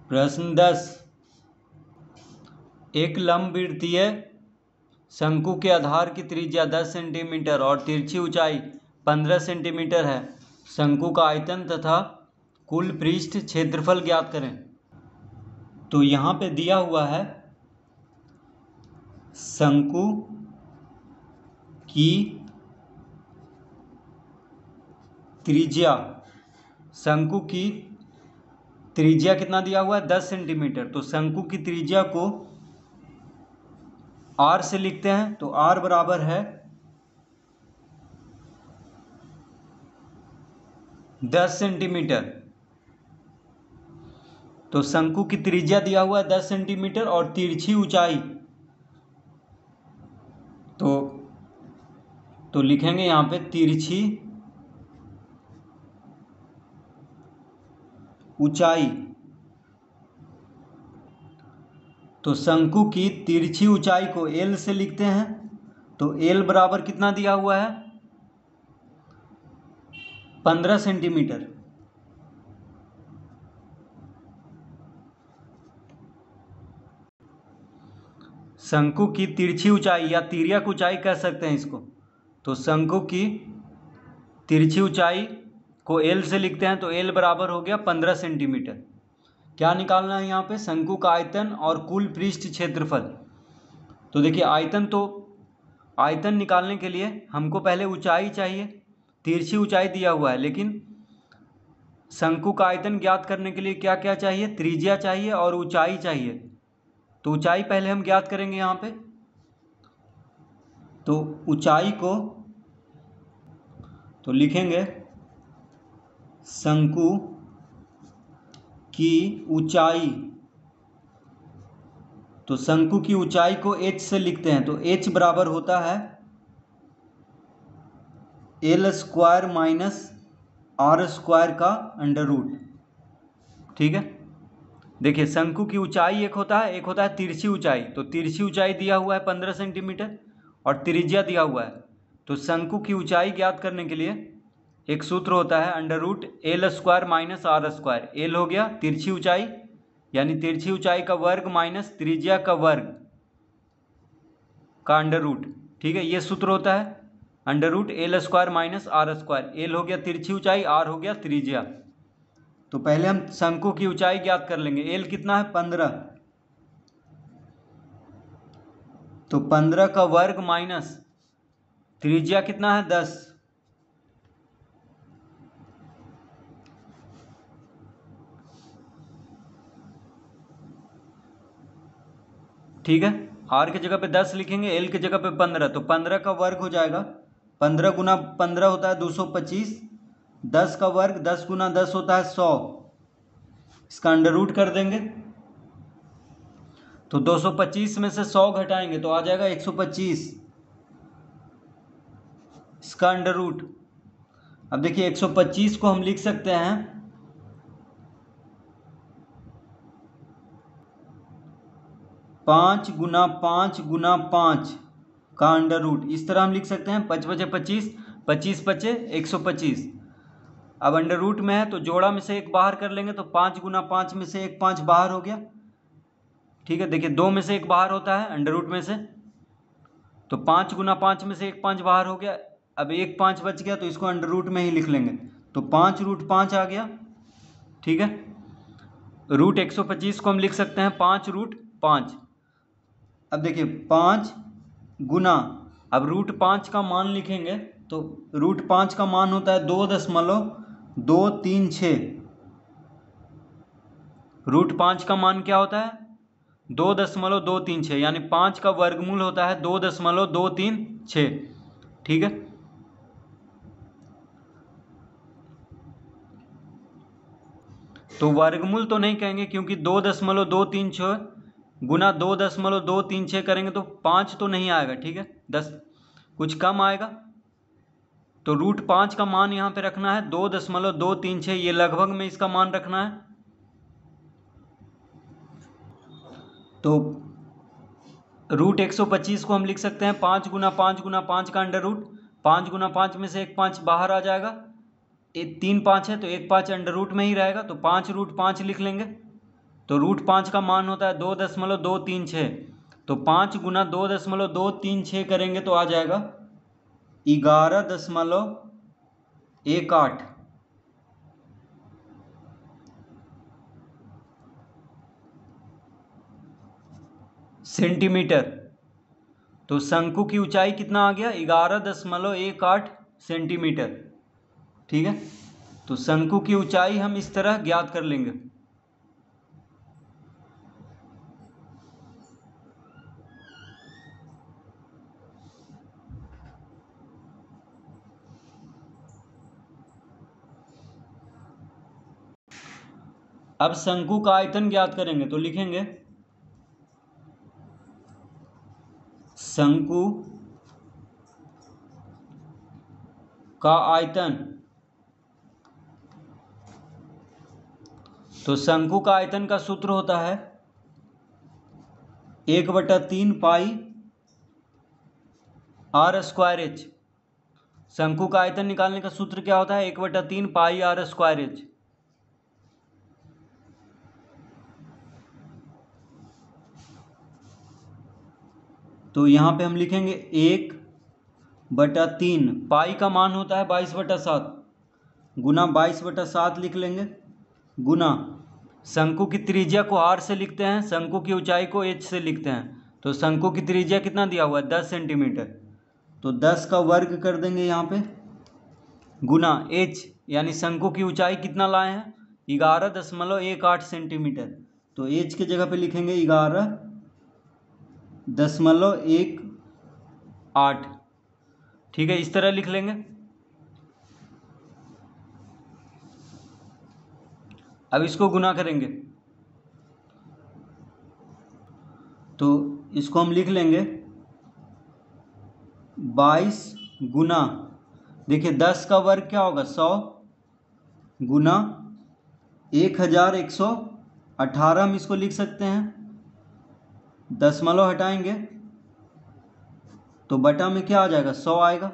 प्रश्न 10। एक लंबवृत्तीय शंकु के आधार की त्रिज्या 10 सेंटीमीटर और तिरछी ऊंचाई 15 सेंटीमीटर है। शंकु का आयतन तथा कुल पृष्ठ क्षेत्रफल ज्ञात करें। तो यहाँ पे दिया हुआ है शंकु की त्रिज्या। शंकु की त्रिज्या कितना दिया हुआ है? 10 सेंटीमीटर। तो शंकु की त्रिज्या को r से लिखते हैं। तो r बराबर है 10 सेंटीमीटर। तो शंकु की त्रिज्या दिया हुआ है 10 सेंटीमीटर और तिरछी ऊंचाई तो लिखेंगे यहाँ पे तिरछी ऊंचाई। तो शंकु की तिरछी ऊंचाई को L से लिखते हैं। तो L बराबर कितना दिया हुआ है? 15 सेंटीमीटर। शंकु की तिरछी ऊंचाई या तिर्यक ऊंचाई कह सकते हैं इसको। तो शंकु की तिरछी ऊंचाई को L से लिखते हैं। तो L बराबर हो गया 15 सेंटीमीटर। क्या निकालना है यहाँ पे? शंकु का आयतन और कुल पृष्ठ क्षेत्रफल। तो देखिए आयतन निकालने के लिए हमको पहले ऊंचाई चाहिए। तिरछी ऊंचाई दिया हुआ है, लेकिन शंकु का आयतन ज्ञात करने के लिए क्या क्या चाहिए? त्रिज्या चाहिए और ऊंचाई चाहिए। तो ऊंचाई पहले हम ज्ञात करेंगे यहाँ पे। तो ऊंचाई को तो लिखेंगे शंकु की ऊंचाई। तो शंकु की ऊंचाई को h से लिखते हैं। तो h बराबर होता है L square minus R square का अंडर रूट। ठीक है। देखिए शंकु की ऊंचाई एक होता है तिरछी ऊंचाई। तो तिरछी ऊंचाई दिया हुआ है 15 सेंटीमीटर और त्रिज्या दिया हुआ है। तो शंकु की ऊंचाई ज्ञात करने के लिए एक सूत्र होता है under root L square minus R square. L हो गया तिरछी ऊंचाई, यानी तिरछी ऊंचाई का वर्ग माइनस त्रिज्या का वर्ग का अंडर रूट। ठीक है, ये सूत्र होता है under root L square minus R square. L हो गया तिरछी ऊंचाई, R हो गया त्रिज्या। तो पहले हम शंकु की ऊंचाई ज्ञात कर लेंगे। L कितना है? 15। तो 15 का वर्ग माइनस त्रिज्या कितना है? 10। ठीक है, R की जगह पे 10 लिखेंगे, L की जगह पे 15। तो 15 का वर्ग हो जाएगा 15 गुना 15 होता है 225। 10 का वर्ग 10 गुना 10 होता है 100। इसका अंडर रूट कर देंगे। तो 225 में से 100 घटाएंगे तो आ जाएगा 125। इसका अंडर रूट। अब देखिए 125 को हम लिख सकते हैं 5 गुना 5 गुना 5 का अंडर रूट। इस तरह हम लिख सकते हैं 5 बचे 25, 25 बचे 125। अब अंडर रूट में है तो जोड़ा में से एक बाहर कर लेंगे। तो 5 गुना 5 में से एक 5 बाहर हो गया। ठीक है, देखिए 2 में से एक बाहर होता है अंडर रूट में से। तो 5 गुना 5 में से एक 5 बाहर हो गया। अब एक 5 बच गया तो इसको अंडर रूट में ही लिख लेंगे। तो 5 रूट 5 आ गया। ठीक है, रूट 125 को हम लिख सकते हैं 5 रूट 5। अब देखिए 5 गुना, अब रूट 5 का मान लिखेंगे। तो रूट 5 का मान होता है 2.236। रूट 5 का मान क्या होता है? 2.236, यानी 5 का वर्गमूल होता है 2.236। ठीक है, तो वर्गमूल तो नहीं कहेंगे क्योंकि 2.236 गुना 2.236 करेंगे तो 5 तो नहीं आएगा। ठीक है, 10 कुछ कम आएगा। तो रूट 5 का मान यहाँ पे रखना है 2.236। ये लगभग में इसका मान रखना है। तो रूट 125 को हम लिख सकते हैं 5 गुना 5 गुना 5 का अंडर रूट। 5 गुना 5 में से एक 5 बाहर आ जाएगा। 3 5 है तो एक 5 अंडर रूट में ही रहेगा। तो 5 रूट 5 लिख लेंगे। तो √5 का मान होता है 2.236। तो 5 गुना 2.236 करेंगे तो आ जाएगा 11.18 सेंटीमीटर। तो शंकु की ऊंचाई कितना आ गया? 11.18 सेंटीमीटर। ठीक है, तो शंकु की ऊंचाई हम इस तरह ज्ञात कर लेंगे। अब शंकु का आयतन ज्ञात करेंगे तो लिखेंगे शंकु का आयतन। तो शंकु का आयतन का सूत्र होता है 1/3 पाई r²h। शंकु का आयतन निकालने का सूत्र क्या होता है? 1/3 पाई r²h। तो यहाँ पे हम लिखेंगे 1/3 पाई का मान होता है 22/7 गुना 22/7 लिख लेंगे, गुना शंकु की त्रिज्या को r से लिखते हैं, शंकु की ऊंचाई को h से लिखते हैं। तो शंकु की त्रिज्या कितना दिया हुआ है? 10 सेंटीमीटर। तो 10 का वर्ग कर देंगे यहाँ पे, गुना h, यानी शंकु की ऊंचाई कितना लाए हैं? 11.18 सेंटीमीटर। तो h की जगह पे लिखेंगे 11.18। ठीक है, इस तरह लिख लेंगे। अब इसको गुना करेंगे तो इसको हम लिख लेंगे 22 गुना, देखिए 10 का वर्ग क्या होगा? 100 गुना 1118 हम इसको लिख सकते हैं। दशमलव हटाएंगे तो बटा में क्या आ जाएगा? 100 आएगा।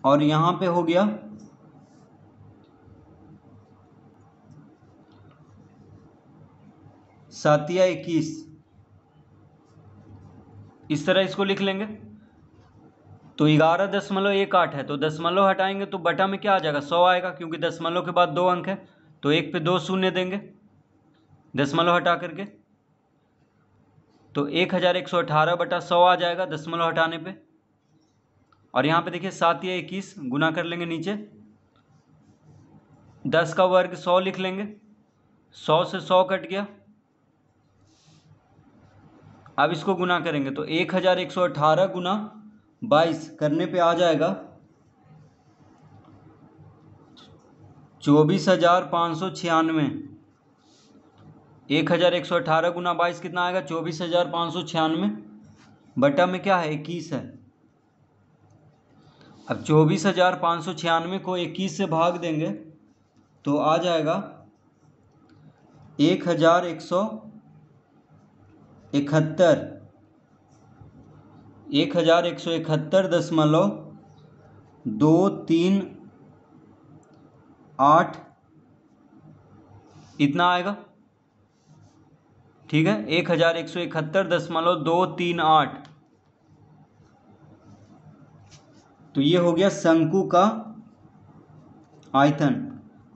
और यहाँ पे हो गया 7 या 21, इस तरह इसको लिख लेंगे। तो 11.18 है, तो दशमलव हटाएंगे तो बटा में क्या आ जाएगा? 100 आएगा, क्योंकि दशमलव के बाद 2 अंक है तो एक पे 2 शून्य देंगे दशमलव हटा करके। तो 1118/100 आ जाएगा दशमलव हटाने पे। और यहाँ पे देखिए 7 या 21 गुना कर लेंगे नीचे, 10 का वर्ग 100 लिख लेंगे, 100 से 100 कट गया। अब इसको गुना करेंगे तो 1118 गुना 22 करने पे आ जाएगा 24,596। 1118 गुना 22 कितना आएगा? 24,596। बटा में क्या है? 21 है। अब 24,596 को 21 से भाग देंगे तो आ जाएगा 1171। 1171.238 इतना आएगा। ठीक है, 1171.238। तो ये हो गया शंकु का आयतन।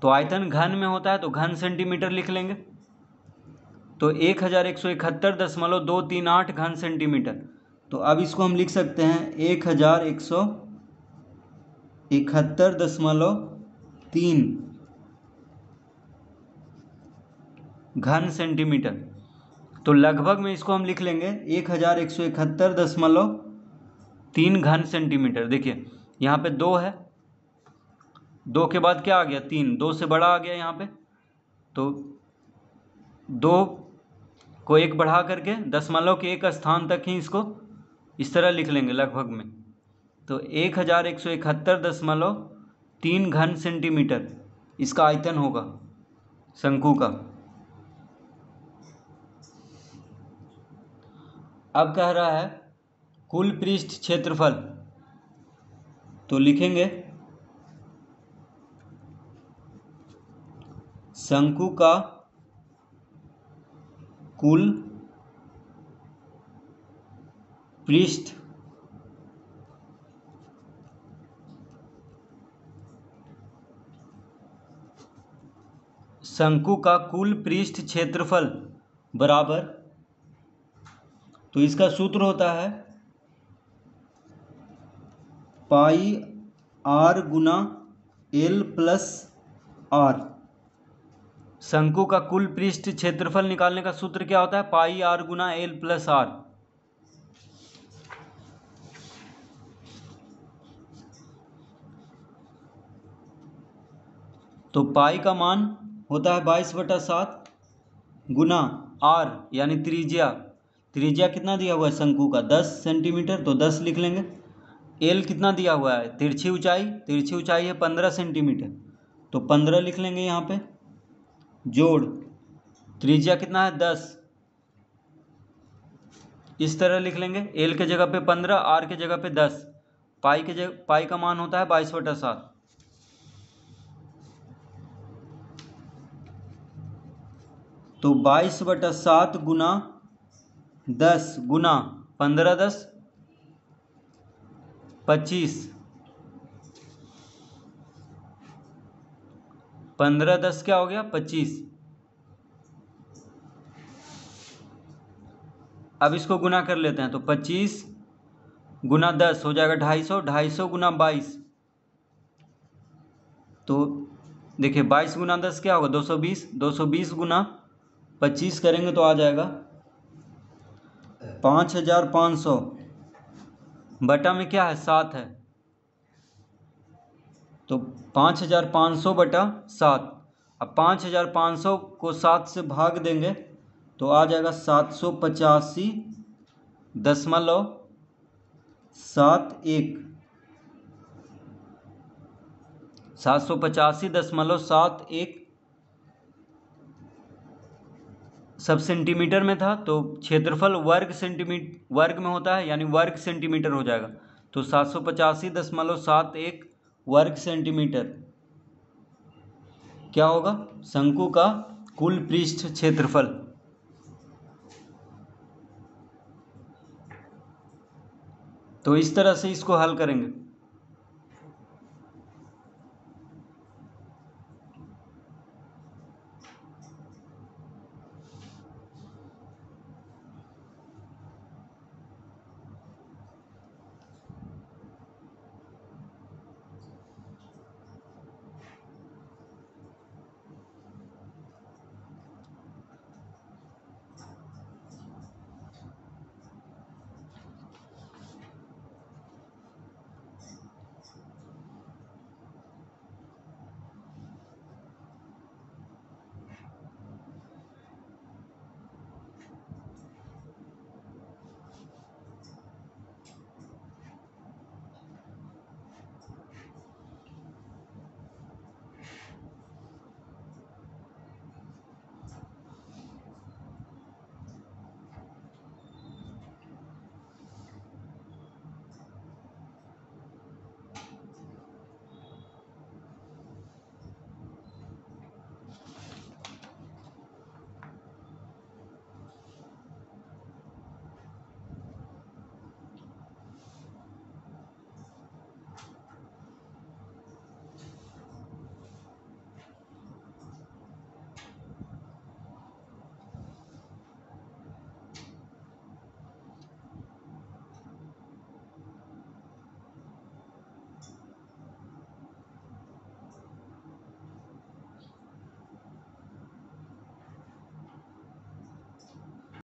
तो आयतन घन में होता है तो घन सेंटीमीटर लिख लेंगे। तो 1171.238 घन सेंटीमीटर। तो अब इसको हम लिख सकते हैं 1171.3 घन सेंटीमीटर। तो लगभग में इसको हम लिख लेंगे 1171.3 घन सेंटीमीटर। देखिए यहाँ पे 2 है, 2 के बाद क्या आ गया? 3, 2 से बड़ा आ गया यहाँ पे। तो 2 को 1 बढ़ा करके दशमलव के 1 स्थान तक ही इसको इस तरह लिख लेंगे लगभग में। तो 1171.3 घन सेंटीमीटर इसका आयतन होगा शंकु का। अब कह रहा है कुल पृष्ठ क्षेत्रफल। तो लिखेंगे शंकु का कुल पृष्ठ क्षेत्रफल बराबर, तो इसका सूत्र होता है पाई आर गुना एल प्लस आर। शंकु का कुल पृष्ठ क्षेत्रफल निकालने का सूत्र क्या होता है? पाई आर गुना एल प्लस आर। तो पाई का मान होता है 22/7 गुना आर यानी त्रिज्या। त्रिज्या कितना दिया हुआ है शंकु का? 10 सेंटीमीटर, तो 10 लिख लेंगे। एल कितना दिया हुआ है? तिरछी ऊंचाई है 15 सेंटीमीटर, तो 15 लिख लेंगे यहाँ पे। जोड़ त्रिज्या कितना है? 10, इस तरह लिख लेंगे। एल के जगह पे 15, आर के जगह पे 10। पाई का मान होता है 22/7। तो 22/7 गुना 10 गुना 15 10 25, 15 10 क्या हो गया? 25। अब इसको गुना कर लेते हैं, तो 25 गुना 10 हो जाएगा 250, 250 गुना 22, तो देखिए 22 गुना 10 क्या होगा? 220, 220 गुना 25 करेंगे तो आ जाएगा 5500 बटा में क्या है? 7 है, तो 5500 बटा 7। अब 5500 को 7 से भाग देंगे तो आ जाएगा 785.71, 785.71 सब सेंटीमीटर में था, तो क्षेत्रफल वर्ग में होता है, यानी वर्ग सेंटीमीटर हो जाएगा। तो 785.71 वर्ग सेंटीमीटर क्या होगा? शंकु का कुल पृष्ठ क्षेत्रफल। तो इस तरह से इसको हल करेंगे।